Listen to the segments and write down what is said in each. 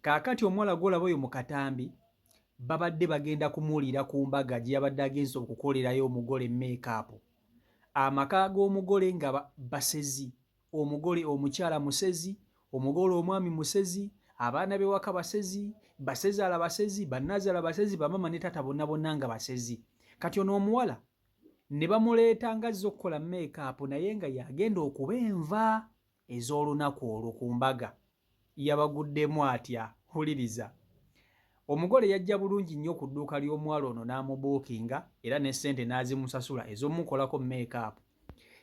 Kaakati omuwala gw'olaba oyo mu katambi babadde bagenda kumuwulira ku mbaga gye yabadde agenza okukolerayo omugole make-up. Amaka g'omugole nga basezi, omugole omukyala musezi, omugole omwami musezi, abaana b'ewaka basezi, basezaala basezi, bannazaala basezi, bamama ne taata bonna bonna nga basezi. Kati ono omuwala ne bamuleeta ng'azze okukola make-up naye nga yagenda okuba enva ez'olunaku olwo ku mbaga. Yabaguddemu atya, wuliriza. Omugole yajja bulungi nnyo ku dduuka ly'omuwala ono n'amubuukinga era ne ssente n'azimusasula ez'omukolako make-up.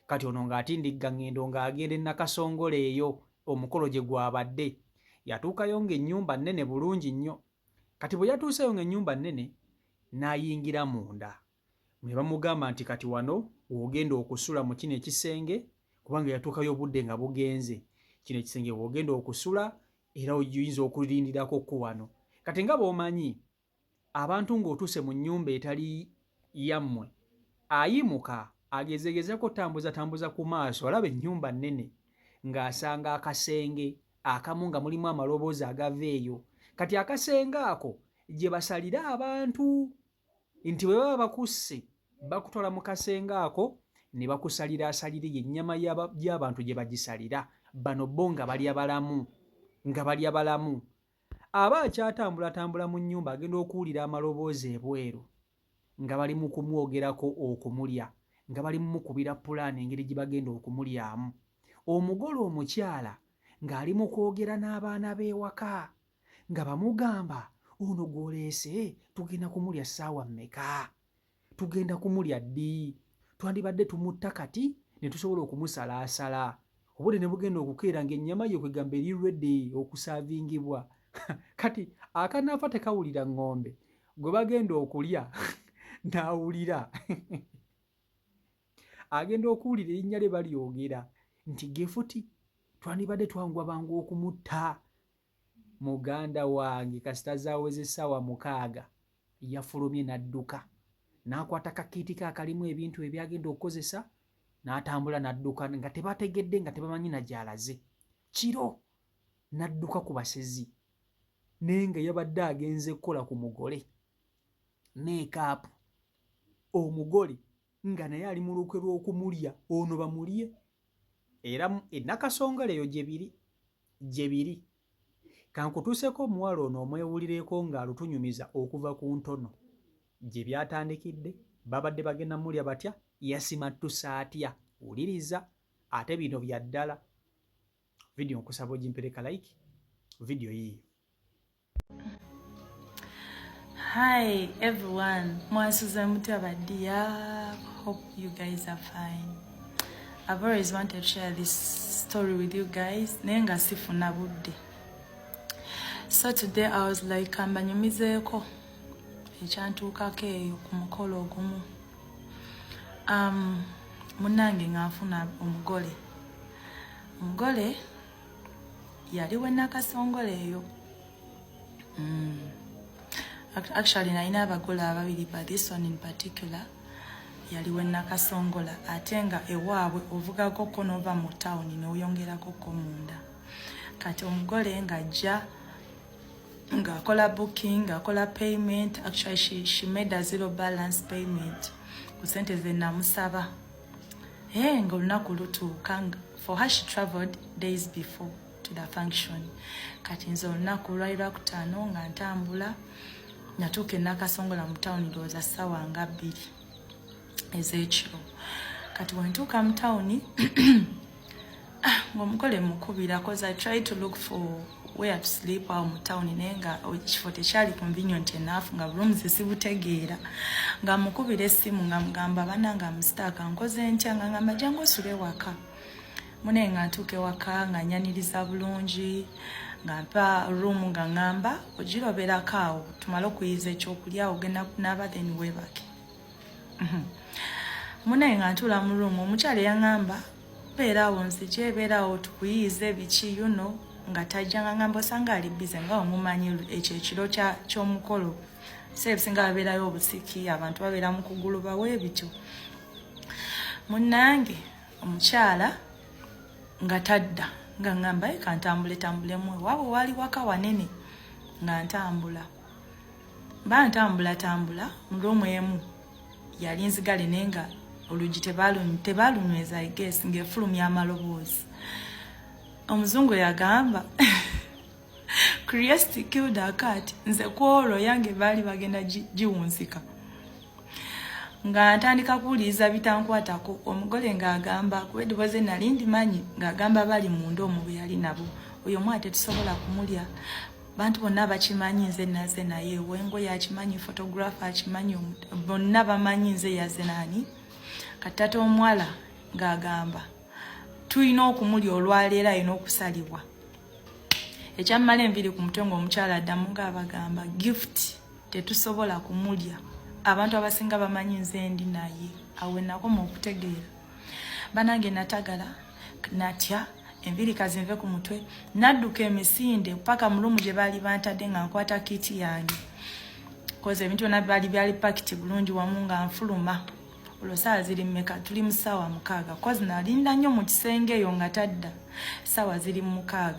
Kati ono ng'atindigga ngendo ng'agenda e Nakasongole eyo omukolo gye gwabadde. Yatuukayo ng'ennyumba nnene bulungi nnyo. Kati bwe yatuuseyo ng'ennyumba nnene n'ayingira munda. Ne bamugamba nti kati wano w'ogenda okusula mu kino ekisenge kubanga yatuukayo obudde nga bugenze. Kino ekisenge w'ogenda okusula era oyinza okulindirako ku wano. Kati nga bw'omanyi abantu ng'otuuse mu nnyumba etali yammwe ayimuka agezegezako tambuza ku maaso alaba ennyumba nnene ng'asanga akasenge akamu nga mulimu amaloboozi agava eyo. Kati akasenge ako gye basalira abantu nti bwe baba bakusse bakutwala mu kasenge ako ne bakusalira ennyama y'abantu gye bagisalira. Bano bo nga balya balamu. Aba akyatambula mu nnyumba agenda okuwulira amaloboozi ebweru nga bali mu kumwogerako okumulya, nga bali mu mukubira pulaani engeri gye bagenda okumulyamu. Omugole omukyala ng'ali mu kwogera n'abaana b'ewaka nga bamugamba ono gw'oleese tugenda kumulya ssaawa mmeka? Tugenda kumulya ddi? Twandibadde tumutta kati ne tusobola okumusalaasala. Obudde ne bugenda okukeera ng'ennyama ye kwegamba erirwedde okusaavingibwa. Kati akanaafa tekawulira ng'ombe gwe bagenda okulya n'awulira agenda okuwulira erinnya lye balyogera nti gefuti twandibadde twangwa bangu okumutta. Muganda wange kasita zaaweza essaawa 6 yafulumye n'adduka n'akwata kakiiti ke akalimu ebintu ebyagenda okukozesa n'atambula n'adduka nga tebategedde nga tebamanyi na gy'alaze. Kiro n'adduka ku basezi naye nga yabadde agenze kukola ku mugole make-up. Omugole nga naye ali mu lukwe lw'okumulya ono bamulye. Era e Nakasongole eyo gye biri. Kankutuuseko omuwala ono omwewulireko ng'alutunyumiza okuva ku ntono gye byatandikidde. Babadde bagenda mulya batya, yasimattusa atya. Wuliriza ate bino bya ddala. Vidiyo nkusaba ogimpereka like vidiyo yiyo. Hi everyone, Mwasuza Mutabadia. Hope you guys are fine. I've always wanted to share this story with you guys. Nenga sifuna budde. So today I was like ambanyumizeko ekyantuukako eyo ku mukolo ogumu. Munange ng'afuna omugole yali we Nakasongole eyo. Actually nalina abagole ababiri, but this one in particular yali we Nakasongola ate nga ewaabwe ovugako ko nova mu town n'oyongerako ko munda. Kati omugole ng'ajja ng'akola booking, ng'akola payment. Actually she made a zero balance payment ku sente ze namusaba. Ng'olunaku lutuuka, for her she traveled days before to the function. Kati nze olunaku lwali lwakutaano nga ntambula natuuka e Nakasongola mu town ndowooza ssaawa nga 2 ez'ekiro. Kati bwe ntuuka mu town ng'omugole mukubira cause I tried to look for where to sleep awo mu town naye nga ekifo tekyali convenient enough nga rooms sibutegeera. Nga mukubira essimu nga mugamba bananga musitaaka nkoze ntya nga ngamba jangu osule waka. Mune nga ntuuka ewaka nga nyaniriza bulungi nga mpa room nga ngamba ogiroberako awo tumale okuyiza ekyokulya ogenda kunaaba then weebake. Mune nga ntula mu room omukyala yangamba beera awo nzije beera awo tukuyize biki nga tajja nga ngamba osanga ali bize nga omumanyi ekyo ekiro ky'omukolo seebisinga babeerayo obusiki abantu babeera mu kugulu bawe bityo. Munnange omukyala nga tadda nga ngamba kantambulemu waabwe wali waka wanene nga ntambula tambula mulumu emu yali nzigale nenga olugi tebalunyweza I guess ngefulumya amaloboozi. Omuzungu yagamba Curiosity killed a cat. Nze kwolo yange bali bagenda giwunzika. Nga ntandika kuwuliriza bitankwatako, omugole ng'agamba kweddiboze nali ndimanyi ng'agamba bali munda omwo bwe yali nabo. Oyo mwana tetusobola kumulya. Bantu bonna bakimanyi nze naze naye, Wengo yakimanyi, photographer akimanyi, bonna bamanyi nze yaze nani. Katata omwala ng'agamba tuyina okumulya olwaleero ayina okusalibwa. Ekyamala enviri ku mutwe ng'omukyala addamu ng'abagamba gift tetusobola kumulya. Abantu abasinga bamanyi nze ndi naye. Awe nakoma okutegeera. Banange natagala natya enviri kazinve ku mutwe nadduka emisinde paka mulumu gye baali bantadde nga nkwata kiti yange. Koze ebintu byonna byali pakiti bulungi wamu nga nfuluma. Olwo saawa ziri mmeka? Tuli mu ssaawa 6. Kozi nalinda nnyo mu kisenge eyo nga tadda. Ssaawa ziri 6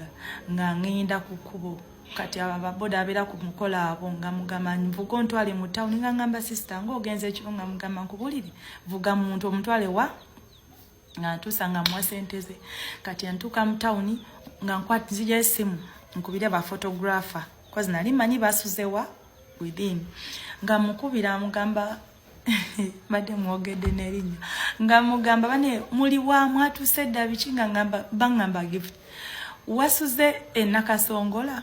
nga ngenda ku kkubo. Kati ababoda abeera ku mukola abo nga mugamba nvuga ontwale mu ttawuni nga ngamba sisita ng'ogenza ekiro nga mugamba nkubulire vuga muntu omutwale wa nga ntuusa nga muwa sente ze. Kati ntuuka mu ttawuni nga nkwatizija essimu nkubire ba photographer kozi nali manyi basuzewa within nga mukubira mugamba badde mwogedde n'erinnya nga mugamba bane muli wa mwatuse dda biki nga ngamba gift wasuze Nakasongola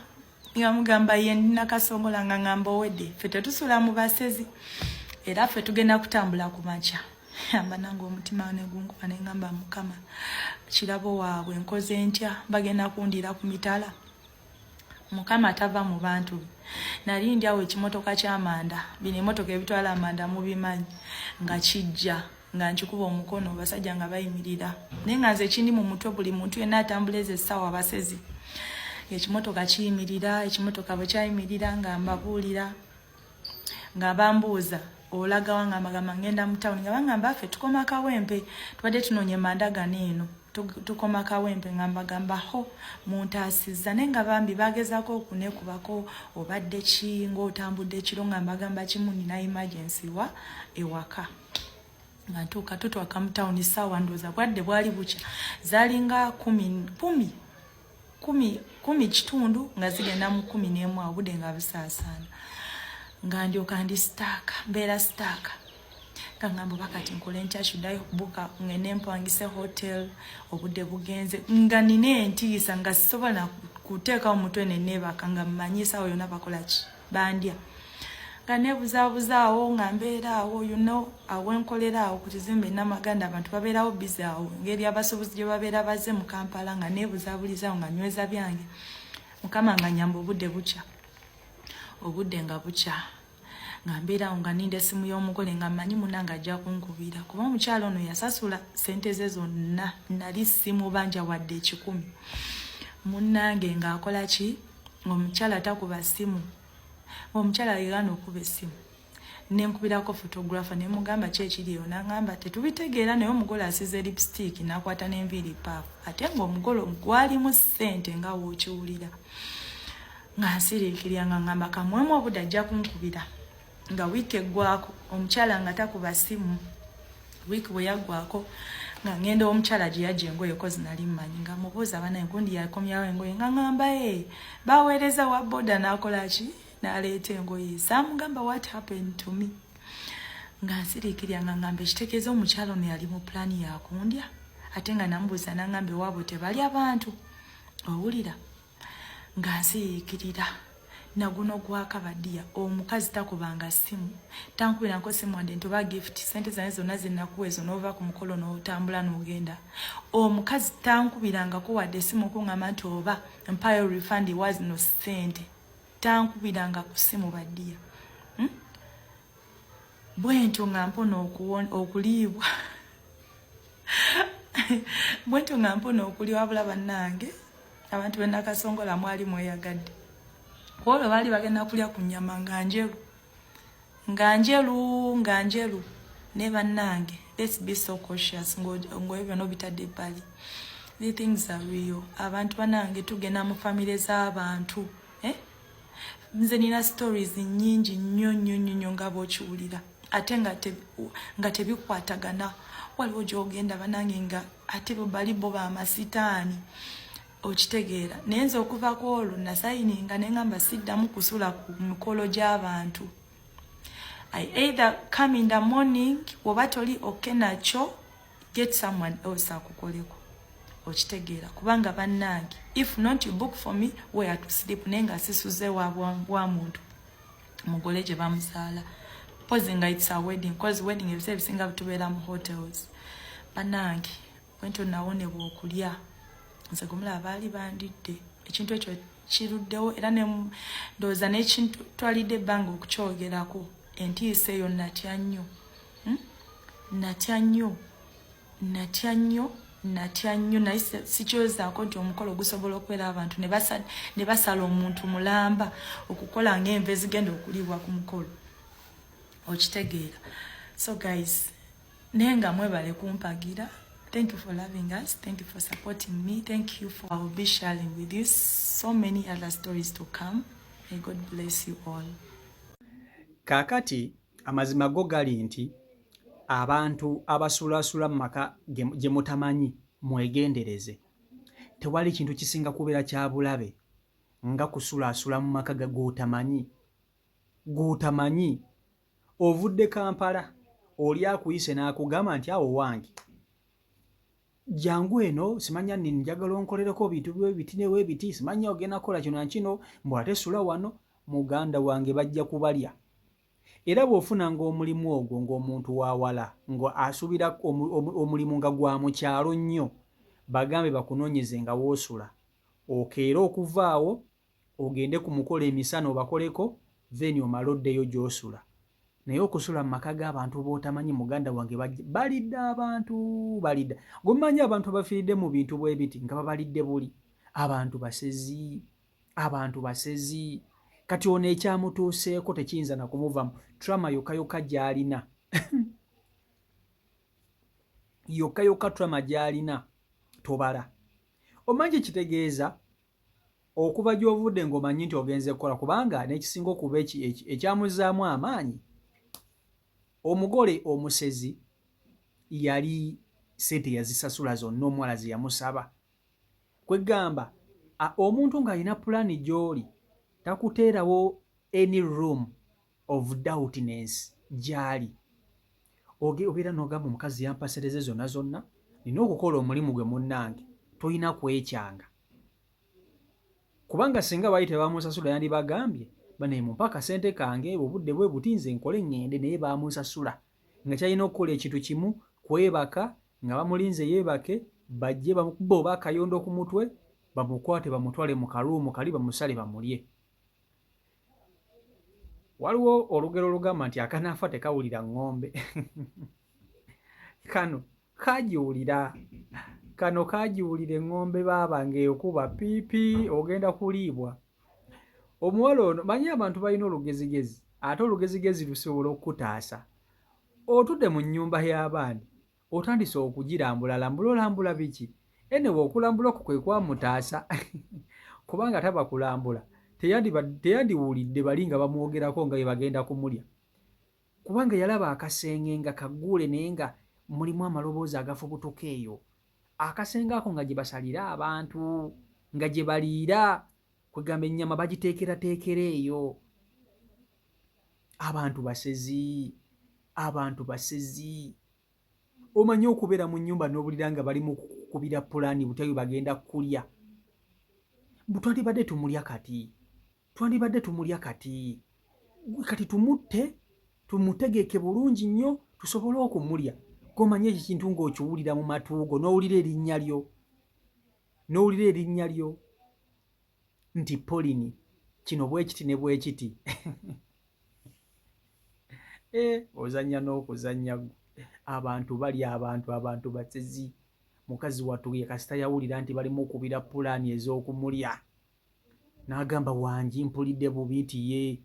nga mugamba ye Nakasongola nga ngamba owedde ffe tetusula mu basezi era ffe tugenda kutambula ku makya. Amba nange omutima ne gunkuba ne ngamba Mukama kirabo waabwe nkoze ntya bagenda kundira ku mitala. Mukama tava mu bantu. Nali ndyawo ekimotoka ky'amanda bino emotoka ebitwala amanda mu bimanyi nga kijja nga nkikuba omukono basajja nga bayimirira naye nga nze kindi mu mutwe buli muntu yenna atambuleze essaawa basezi. Ekimotoka kiyimirira, ekimotoka bwe kyayimirira nga mbabuulira nga bambuuza olaga wanga magama ngenda mu ttawuni nga bangamba ffe tukoma Kawempe tubadde tunonye manda gano eno tukoma Kawempe nga mbagamba ho muntaasizza naye nga bambi bagezaako okunekubako obadde ki ng'otambudde ekiro nga mbagamba kimu nina emergency wa ewaka. Nga ntuuka tutwaka mu ttawuni ssaawa ndowooza bwadde bwali bukya zaalinga 10 kitundu nga zigenda mu 11 obudde nga busaasaana. Nga ndyoka ndi staaka mbeera staaka nga ngamba bakati nkole ntya should book ngene mpangise hotel obudde bugenze nga nina entiisa nga sisobola kuteeka omutwe nenebaka nga mmanyisa oyo nabakola ki bandya nga nebuzabuzaawo nga mbeera awo awenkolera awo ku kizimbe Namaganda abantu babeerawo busy awo ngeri abasuubuzi gye babeera bazze mu Kampala nga nebuzabulizaawo nga nyweza byange Mukama nga nyamba obudde nga bukya nga mbeera nga ninda essimu y'omugole nga mmanyi munange ajja kunkubira kuba omukyalo ono yasasula sente ze zonna nali simubanja wadde 10 munnange ng'akola ki ng'omukyala takuba ssimu omukyala yegana okuba essimu nenkubirako photographer ne mugamba ki ekiriyo n'angamba tetubitegeera naye omugole asize lipstick n'akwata n'enviiri paafu ate ng'omugole gwalimu ssente nga wookiwulira nga nsiriikirya nga ngamba kamwemu obudde ajja kunkubira nga wiiki eggwako omukyala nga takuba ssimu wiiki bwe yaggwako nga ngenda omukyala gye yajja engoye kozi nali mmanyi nga mubuuza bana engundi yakomyawo engoye nga ngamba baweereza wa boda n'akola ki n'aleeta engoye saamugamba what happened to me nga nsiriikirya nga ngamba ekitegeeza omukyala ono yali mu pulaani yakundya ate nga namubuuza n'angamba ewaabwe tebali abantu owulira nga nsiriikirira naguno gwakabaddiya omukazi takubanga ssimu tankubirako ssimu wadde ntuba gift sente zange zonna zennakuwezo n'ova ku mukolo n'otambula n'ogenda omukazi tankubirangako wadde essimu kuŋŋamba nti oba mpayo refund was no sente tankubiranga ku ssimu baddiya bwentyo nga mpona okuliibwa bwentyo nga mpona okuliibwa bula bannange abantu b'Nakasongola mwali mweyagadde olwo baali bagenda kulya ku nnyama nga njeru ne bannange let's be so cautious ng'ebyo n'obitadde ebbali the things are real abantu bannange tugenda mu famire z'abantu nze nina stories nyingi nnyo nga bw'okiwulira ate nga tebikwatagana. Waliwo gy'ogenda banange nga ate bali bo b'amasitaani okitegeera. Naye nze okuva ku olwo nasayininga ne ngamba siddamu kusula ku mikolo gy'abantu. I either come in the morning, woba toli okay nakyo, get someone else akukoleko. Okitegeera kubanga bannange, if not you book for me where to sleep, nenga sisuze wa muntu mugole gye bamusaala. Posing it's a wedding, because wedding is ebisinga bitubeera mu hotels. Bannange bwento nawonebwa okulya nze gumula baali bandidde ekintu ekyo kiruddewo era ne ndowooza n'ekintu twalidde ebbanga okukyogerako. Entiisa eyo natya nnyo naye sikyozaako nti omukolo gusobola okubeera abantu ne basala omuntu mulamba okukola ng'enva ezigenda okuliibwa ku mukolo okitegeera. So guys, naye nga mwebale kumpagira. Thank you for loving us. Thank you for supporting me. Thank you for I will be sharing with you so many other stories to come. May God bless you all. Kakati amazima go gali nti abantu abasulasula mu maka gye mutamanyi mwegendereze. Tewali kintu kisinga kubeera kya bulabe nga kusulasula mu maka g'otamanyi. Ovudde Kampala oli akuyise n'akugamba nti awo wange jangu eno simanya njagala onkolereko bintu bye biti ne we biti simanya ogenda kola kino nakino mbwate sula wano muganda wange bajja kubalya. Era bw'ofuna ng'omulimu ogwo ng'omuntu wawala ng'asuubira omulimu nga gwa mu kyalo nnyo bagambe bakunoonyeze nga woosula okeera okuvaawo ogende ku mukolo emisana obakoleko then omale oddeyo gy'osula. Naye okusula mu maka g'abantu b'otamanyi muganda wange balidde abantu balidda. Gwemanyi abantu bafiiridde mu bintu bwe biti nga babalidde buli. Abantu basezi. Kati ono ekyamutuuseeko tekiyinza na kumuvamu. Trauma yokka gy'alina. Yokka trauma gy'alina tobala. Omanyi kitegeeza okuva gy'ovudde ng'omanyi nti ogenze kukola kubanga n'ekisinga okuba ekyamuzaamu amaanyi. Omugole omusezi yali sente yazisasula zonna omuwala ze yamusaba. Kwegamba omuntu ng'alina pulaani gy'oli takuteerawo any room of doubtness gy'ali. Obeera n'ogamba omukazi yampasereze zonna nina okukola omulimu gwe munnange tolina kwekyanga. Kubanga singa baali tebamusasula yandibagambye banaye mumpa akasente kange obudde bwe buti nze nkole ŋŋende, naye baamusasula nga kyalina okukola ekintu kimu kwebaka nga bamulinze yeebake bajje bamukuba oba akayondo ku mutwe bamukwate bamutwale mu kaluumu kali bamusale bamulye. Waliwo olugero olugamba nti akanaafa tekawulira ŋŋombe. Kano kagiwulira eŋŋombe baaba ng'ekuba piipi ogenda kuliibwa. Omuwala ono manyi abantu balina olugezigezi ate olugezigezi lusobola okukutaasa. Otudde mu nnyumba y'abaandi otandise olambula biki? Enewe okulambula okwo kwe kwamutaasa kubanga taba kulambula teyandiwulidde bali nga bamwogerako nga bwe bagenda kumulya. Kubanga yalaba akasenge nga kaggule naye nga mulimu amaloboozi agafubutuka eyo. Akasenge ako nga gye basalira abantu nga gye baliira kwegamba ennyama bagiteekerateekera eyo. Abantu basezi. Omanyi okubeera mu nnyumba n'obulira nga bali mu kukubira pulaani butabi bagenda kulya. Twandibadde tumulya kati tumutte tumutegeke bulungi nnyo tusobole okumulya. Gomanyi ekyo kintu ng'okiwulira mu matuugo n'owulira erinnya lyo nti Polini kino bwe kiti ne bwe kiti. Ozannya n'okuzannya abantu balya abantu basezi. Mukazi watuye kasita yawulira nti balimu okubira pulaani ez'okumulya n'agamba wangi mpulidde bubi nti ye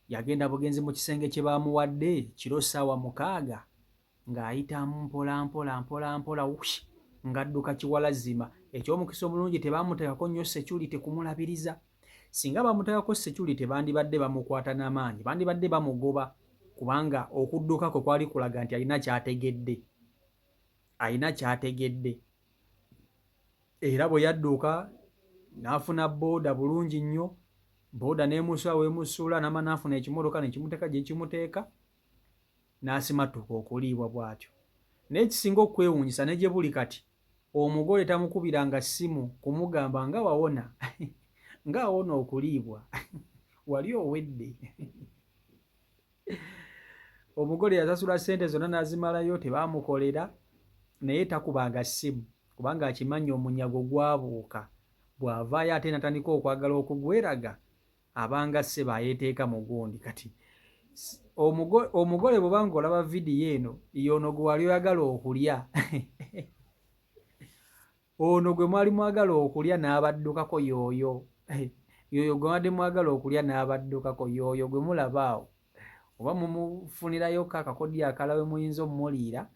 yagenda bugenzi mu kisenge kye baamuwadde kiro ssaawa 6 ng'ayitamu mpola ng'adduka kiwalazima. Eky'omukisa omulungi tebaamuteekako nnyo security kumulabiriza. singa bamuteekako security bandibadde bamukwata n'amaanyi, bandibadde bamugoba kubanga okudduka kwe kwali kulaga nti alina kyategedde era bwe yadduka n'afuna booda bulungi nnyo, booda n'emusuula weemusuula n'ama n'afuna ekimotoka nekimuteeka gye kimuteeka n'asimattuka okuliibwa bw'atyo. Naye kisinga okwewuunyisa ne gye buli kati omugole tamukubiranga ssimu kumugamba nga wawona nga wawona okuliibwa wali owedde. Omugole yasasula ssente zonna n'azimalayo tebaamukolera, naye takubanga ssimu kubanga akimanyi omunyago gwabuuka, bw'avaayo ate natandika okwagala okugweraga abanga ssebo ayeeteeka mu gundi. Kati omugole bw'obanga olaba vidiyo eno y'ono gwe wali oyagala okulya ono gwe mwali mwagala okulya n'abaddukako y'oyo gwe mwagala okulya n'abaddukako y'oyo gwe mulaba awo, oba mumufunirayoko akakodyo akalawe muyinza omumuliira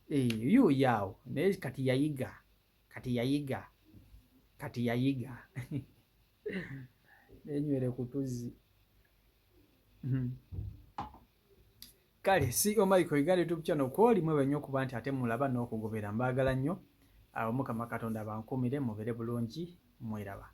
yuuyo awo. Naye kati yayiga nenywere ku tuzzi. Kale si Michael Uganda YouTube channel kwoli mwe benyo okuba nti ate mulaba n'okugobera, mbaagala nnyo. Mukama Katonda bankumire, mubeere bulungi, mweraba.